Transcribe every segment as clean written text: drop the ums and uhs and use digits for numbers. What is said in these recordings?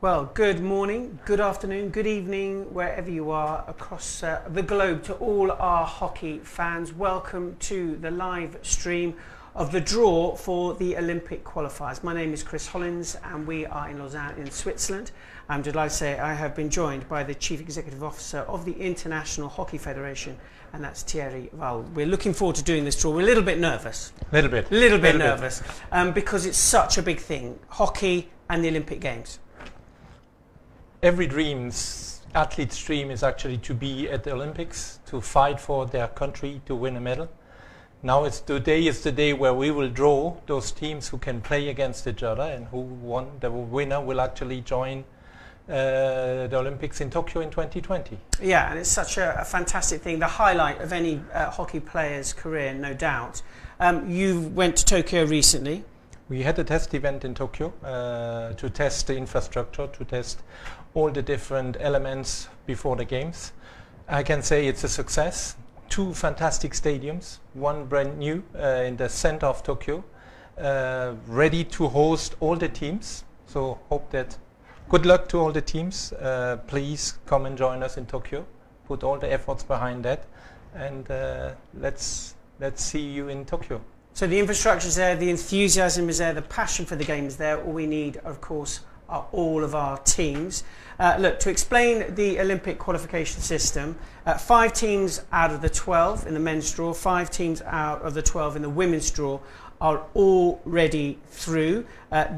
Well, good morning, good afternoon, good evening, wherever you are across the globe. To all our hockey fans, welcome to the live stream of the draw for the Olympic qualifiers. My name is Chris Hollins and we are in Lausanne in Switzerland. I'm delighted to say I have been joined by the Chief Executive Officer of the International Hockey Federation, and that's Thierry Val. We're looking forward to doing this draw. We're a little bit nervous. Little bit nervous. Because it's such a big thing, hockey and the Olympic Games. Every athlete's dream is actually to be at the Olympics, to fight for their country, to win a medal. Now today is the day where we will draw those teams who can play against each other, and the winner will actually join the Olympics in Tokyo in 2020. Yeah, and it's such a fantastic thing, the highlight of any hockey player's career, no doubt. You went to Tokyo recently. We had a test event in Tokyo to test the infrastructure, to test all the different elements before the games. I can say it's a success. 2 fantastic stadiums, one brand new in the center of Tokyo, ready to host all the teams. So good luck to all the teams. Please come and join us in Tokyo. Put all the efforts behind that, and let's see you in Tokyo. So the infrastructure is there, the enthusiasm is there, the passion for the game is there. All we need, of course, are all of our teams. Look, to explain the Olympic qualification system, 5 teams out of the 12 in the men's draw, 5 teams out of the 12 in the women's draw are already through.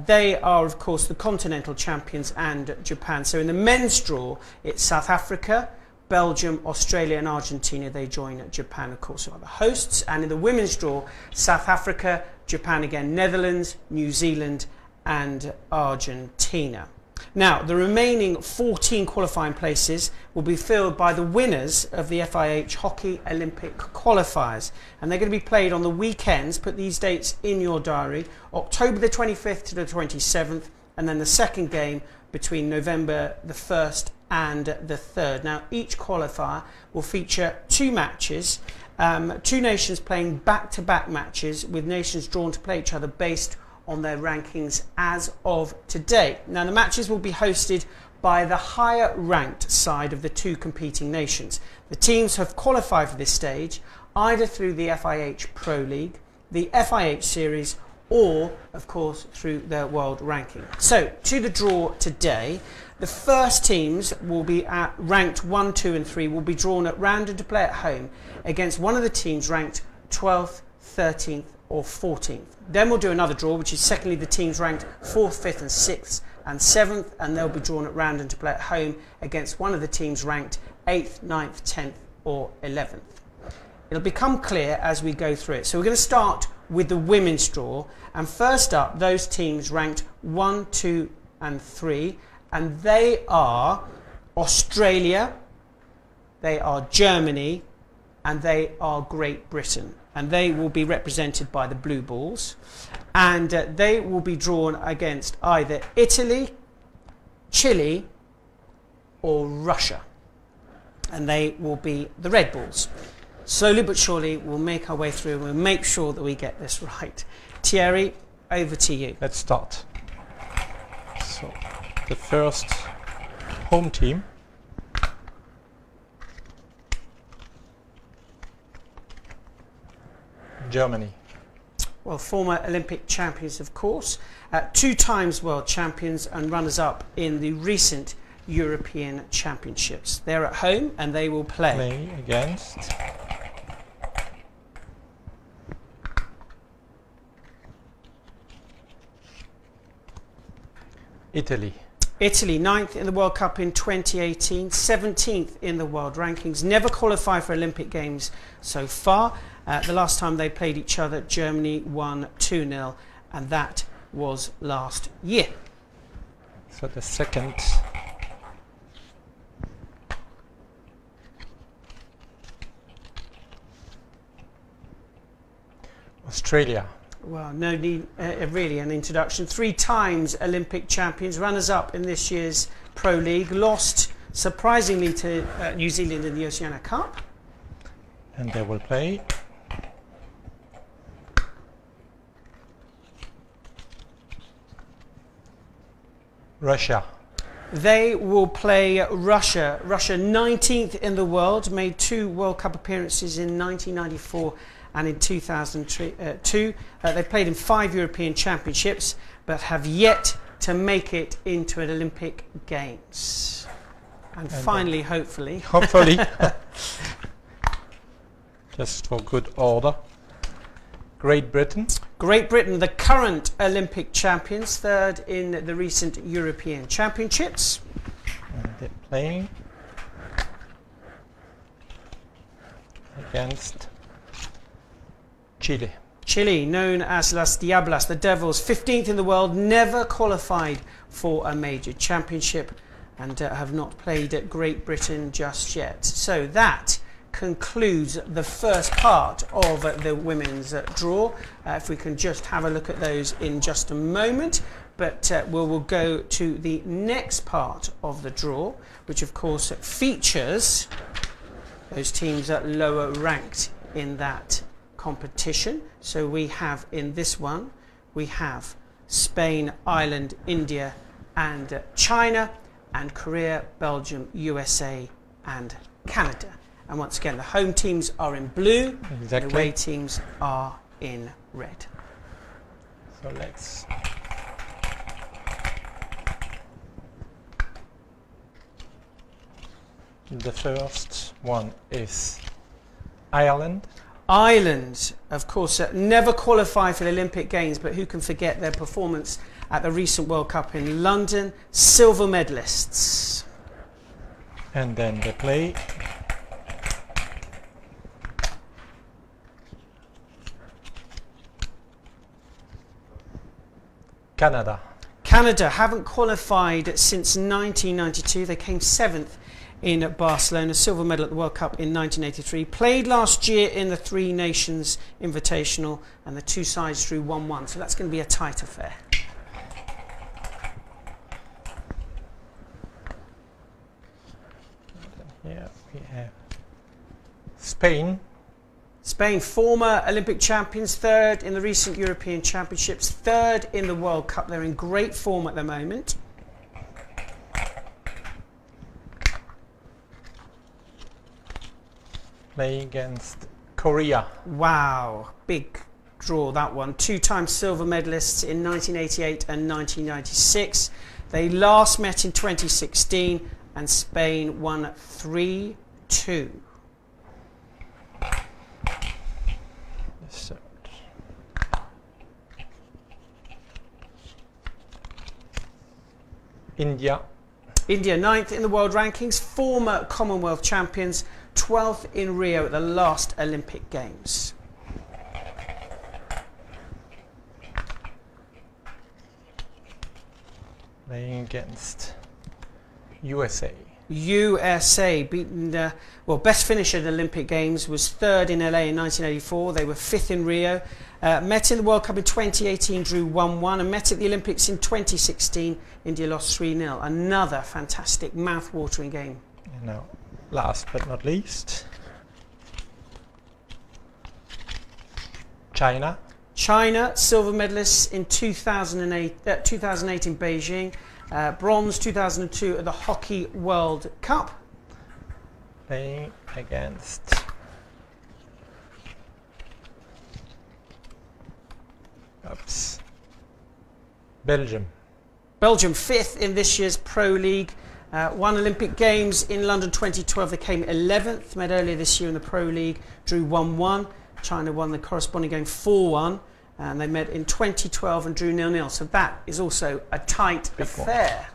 They are, of course, the continental champions and Japan. So in the men's draw, it's South Africa, Belgium, Australia and Argentina. They join Japan, of course, are the hosts. And in the women's draw, South Africa, Japan again, Netherlands, New Zealand and Argentina. Now, the remaining 14 qualifying places will be filled by the winners of the FIH Hockey Olympic qualifiers. And they're going to be played on the weekends. Put these dates in your diary. October the 25th to the 27th. And then the second game between November the 1st and the 3rd. Now, each qualifier will feature 2 matches. 2 nations playing back-to-back matches, with nations drawn to play each other based on their rankings as of today. Now, the matches will be hosted by the higher ranked side of the 2 competing nations. The teams have qualified for this stage either through the FIH Pro League, the FIH Series, or, of course, through their world ranking. So, to the draw today, the first teams will be at ranked 1, 2 and 3 will be drawn at random to play at home against one of the teams ranked 12th, 13th or 14th. Then we'll do another draw, which is secondly the teams ranked 4th, 5th and 6th and 7th, and they'll be drawn at random to play at home against one of the teams ranked 8th, 9th, 10th or 11th. It'll become clear as we go through it. So we're going to start with the women's draw, and first up those teams ranked 1, 2 and 3, and they are Australia, they are Germany and they are Great Britain. And they will be represented by the Blue Balls, and they will be drawn against either Italy, Chile or Russia, and they will be the Red Balls. Slowly but surely we'll make our way through and we'll make sure that we get this right. Thierry, over to you. Let's start. So the first home team Germany. Well, former Olympic champions, of course, 2 times world champions and runners-up in the recent European Championships. They're at home and they will play against Italy. Italy, 9th in the World Cup in 2018, 17th in the world rankings, never qualified for Olympic Games so far. The last time they played each other, Germany won 2-0, and that was last year. So the second Australia. Well, no need really an introduction. 3 times Olympic champions, runners-up in this year's Pro League, lost surprisingly to New Zealand in the Oceania Cup. And they will play Russia. They will play Russia. Russia, 19th in the world, made 2 World Cup appearances in 1994 and in 2002. They played in 5 European Championships, but have yet to make it into an Olympic Games. And finally, hopefully, just for good order, Great Britain. Great Britain, the current Olympic champions, 3rd in the recent European Championships. And they're playing against Chile. Chile, known as Las Diablas, the Devils, 15th in the world, never qualified for a major championship and have not played at Great Britain just yet. So that concludes the first part of the women's draw. If we can just have a look at those in just a moment, but we'll go to the next part of the draw, which of course features those teams that lower ranked in that competition. So we have in this one, we have Spain, Ireland, India and China, and Korea, Belgium, USA and Canada. And once again, the home teams are in blue, exactly. The away teams are in red. So let's the first one is Ireland. Ireland, of course, never qualified for the Olympic Games, but who can forget their performance at the recent World Cup in London? Silver medalists. And then they play Canada. Canada haven't qualified since 1992. They came 7th in Barcelona, silver medal at the World Cup in 1983. Played last year in the Three Nations Invitational, and the 2 sides drew 1-1. So that's going to be a tight affair. Here we have Spain. Spain, former Olympic champions, 3rd in the recent European Championships, 3rd in the World Cup. They're in great form at the moment. Playing against Korea. Wow, big draw that one. 2-time silver medalists in 1988 and 1996. They last met in 2016 and Spain won 3-2. India. India, 9th in the world rankings, former Commonwealth champions, 12th in Rio at the last Olympic Games. Playing against USA. USA beaten best finisher at the Olympic Games was 3rd in LA in 1984. They were 5th in Rio. Met in the World Cup in 2018, drew 1-1, and met at the Olympics in 2016. India lost 3-0. Another fantastic, mouth-watering game. And now, last but not least, China. China, silver medalists in 2008 in Beijing. Bronze 2002 at the Hockey World Cup. Playing against Belgium. Belgium, 5th in this year's Pro League. Won Olympic Games in London 2012. They came 11th, met earlier this year in the Pro League, drew 1-1. China won the corresponding game 4-1. And they met in 2012 and drew 0-0. So that is also a tight affair.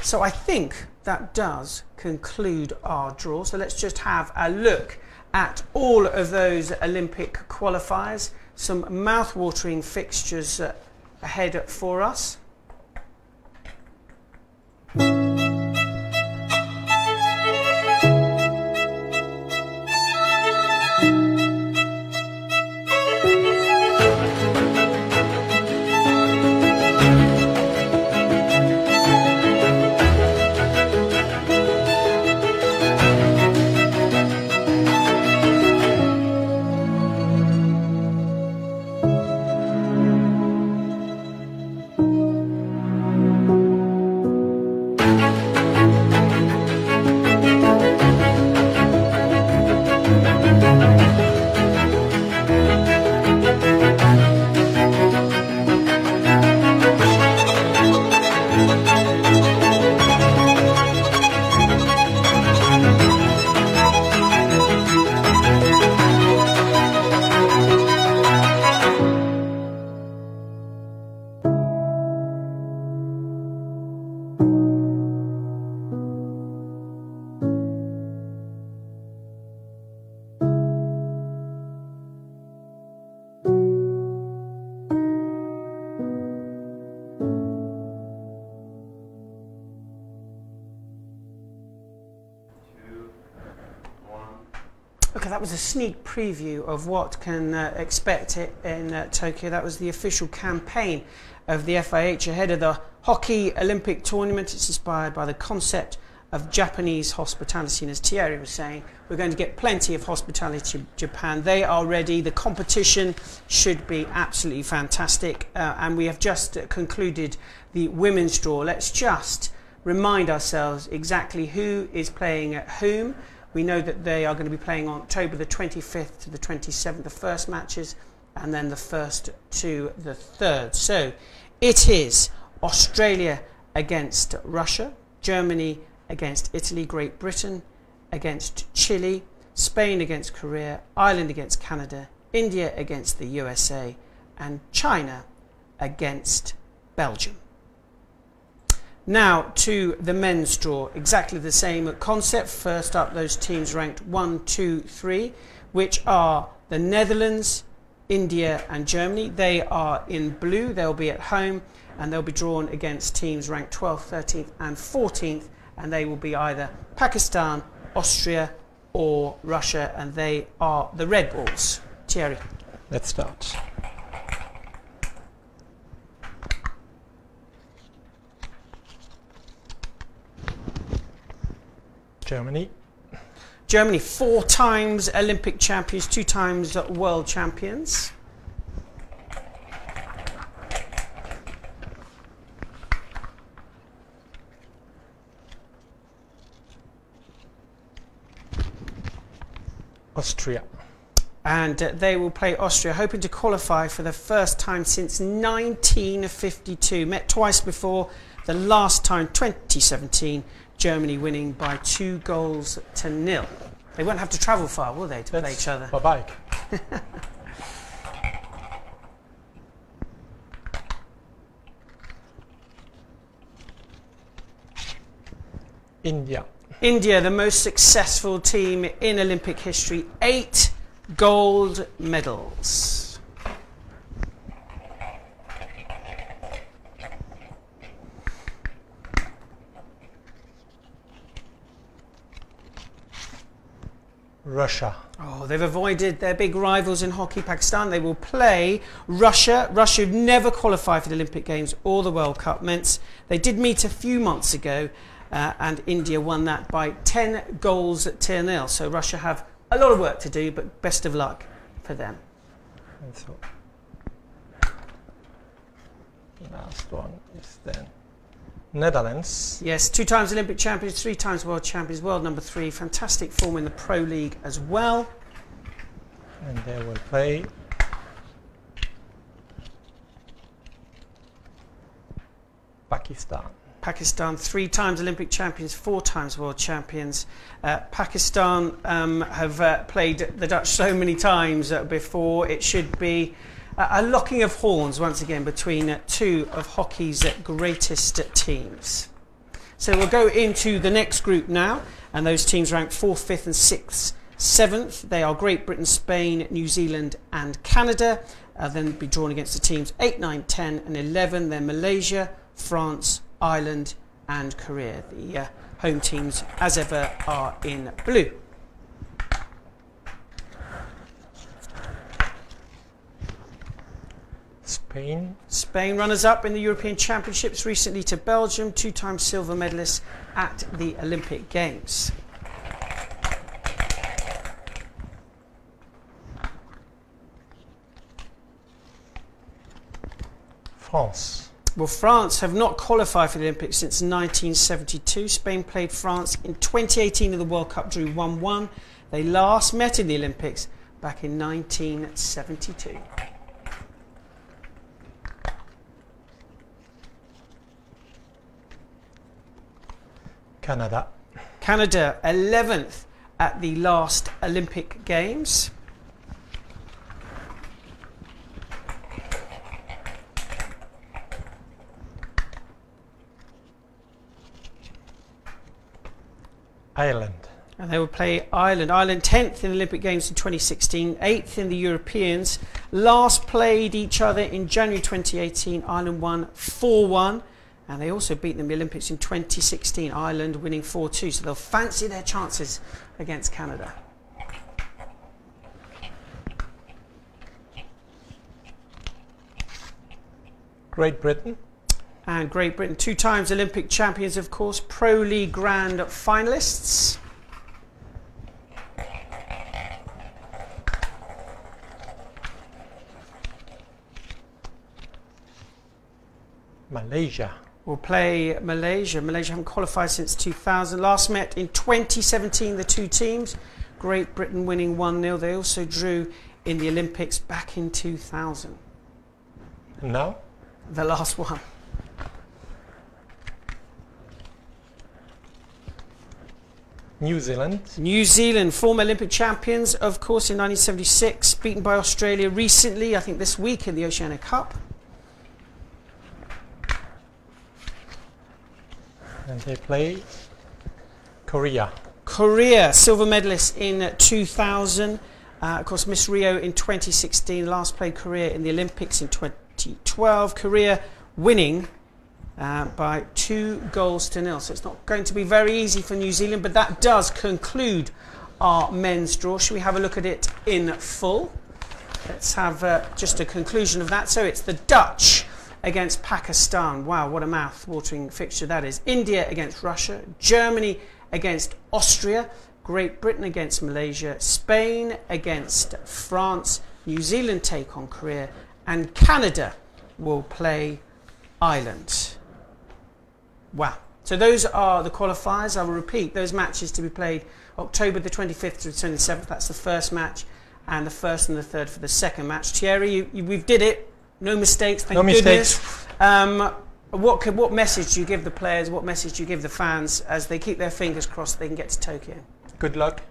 So I think that does conclude our draw. So let's just have a look at all of those Olympic qualifiers. Some mouth-watering fixtures ahead for us. that was a sneak preview of what can expect in Tokyo. That was the official campaign of the FIH ahead of the Hockey Olympic tournament. It's inspired by the concept of Japanese hospitality, and as Thierry was saying, we're going to get plenty of hospitality in Japan. They are ready. The competition should be absolutely fantastic, and we have just concluded the women's draw. Let's just remind ourselves exactly who is playing at whom. We know that they are going to be playing on October the 25th to the 27th, the first matches, and then the 1st to the 3rd. So it is Australia against Russia, Germany against Italy, Great Britain against Chile, Spain against Korea, Ireland against Canada, India against the USA, and China against Belgium. Now to the men's draw, exactly the same concept. First up, those teams ranked 1, 2, 3, which are the Netherlands, India and Germany. They are in blue. They'll be at home and they'll be drawn against teams ranked 12th, 13th and 14th, and they will be either Pakistan, Austria or Russia, and they are the Red Balls. Thierry. Let's start. Germany. Germany, 4 times Olympic champions, 2 times world champions. Austria. And they will play Austria, hoping to qualify for the first time since 1952. Met twice before, the last time 2017. Germany winning by 2-0. They won't have to travel far, will they, to play each other? By bike. India. India, the most successful team in Olympic history, 8 gold medals. Russia. Oh, they've avoided their big rivals in hockey, Pakistan. They will play Russia. Russia have never qualified for the Olympic Games or the World Cup. They did meet a few months ago, and India won that by 10-0. So Russia have a lot of work to do, but best of luck for them. And so, the last one is then Netherlands. Yes, 2 times Olympic champions, 3 times world champions, world number 3. Fantastic form in the Pro League as well. And they will play Pakistan. Pakistan, 3 times Olympic champions, 4 times world champions. Pakistan have played the Dutch so many times before. It should be a locking of horns once again between 2 of hockey's greatest teams. So we'll go into the next group now, and those teams ranked 4th, 5th and 6th, 7th. They are Great Britain, Spain, New Zealand and Canada. Then be drawn against the teams 8, 9, 10 and 11. Then Malaysia, France, Ireland and Korea. The home teams, as ever, are in blue. Spain. Spain runners-up in the European Championships, recently to Belgium, 2-time silver medalists at the Olympic Games. France. Well, France have not qualified for the Olympics since 1972. Spain played France in 2018 in the World Cup, drew 1-1. They last met in the Olympics back in 1972. Canada. Canada, 11th at the last Olympic Games. Ireland. And they will play Ireland. Ireland 10th in the Olympic Games in 2016, 8th in the Europeans. Last played each other in January 2018. Ireland won 4-1. And they also beat them in the Olympics in 2016. Ireland winning 4-2. So they'll fancy their chances against Canada. Great Britain. And Great Britain, 2 times Olympic champions, of course, Pro League Grand finalists. Malaysia. We'll play Malaysia. Malaysia haven't qualified since 2000. Last met in 2017, the 2 teams. Great Britain winning 1-0. They also drew in the Olympics back in 2000. And now? The last one. New Zealand. New Zealand, former Olympic champions, of course, in 1976. Beaten by Australia recently, I think this week in the Oceania Cup. And they play Korea. Korea, silver medalist in 2000. Of course, Miss Rio in 2016. Last played Korea in the Olympics in 2012. Korea winning by 2-0. So it's not going to be very easy for New Zealand, but that does conclude our men's draw. Should we have a look at it in full? Let's have just a conclusion of that. So it's the Dutch against Pakistan. Wow, what a mouth-watering fixture that is. India against Russia. Germany against Austria. Great Britain against Malaysia. Spain against France. New Zealand take on Korea. And Canada will play Ireland. Wow. So those are the qualifiers. I will repeat, those matches to be played October the 25th to the 27th. That's the first match. And the first and the third for the second match. Thierry, we've did it. No mistakes, thank goodness. What message do you give the players, what message do you give the fans as they keep their fingers crossed they can get to Tokyo? Good luck,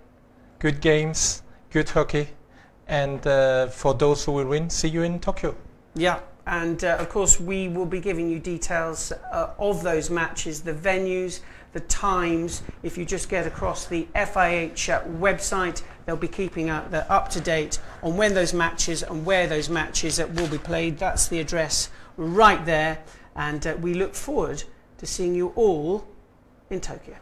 good games, good hockey, and for those who will win, see you in Tokyo. Yeah, and of course we will be giving you details of those matches, the venues, the times. If you just get across the FIH website, they'll be keeping up to date on when those matches and where those matches will be played. That's the address right there, and we look forward to seeing you all in Tokyo.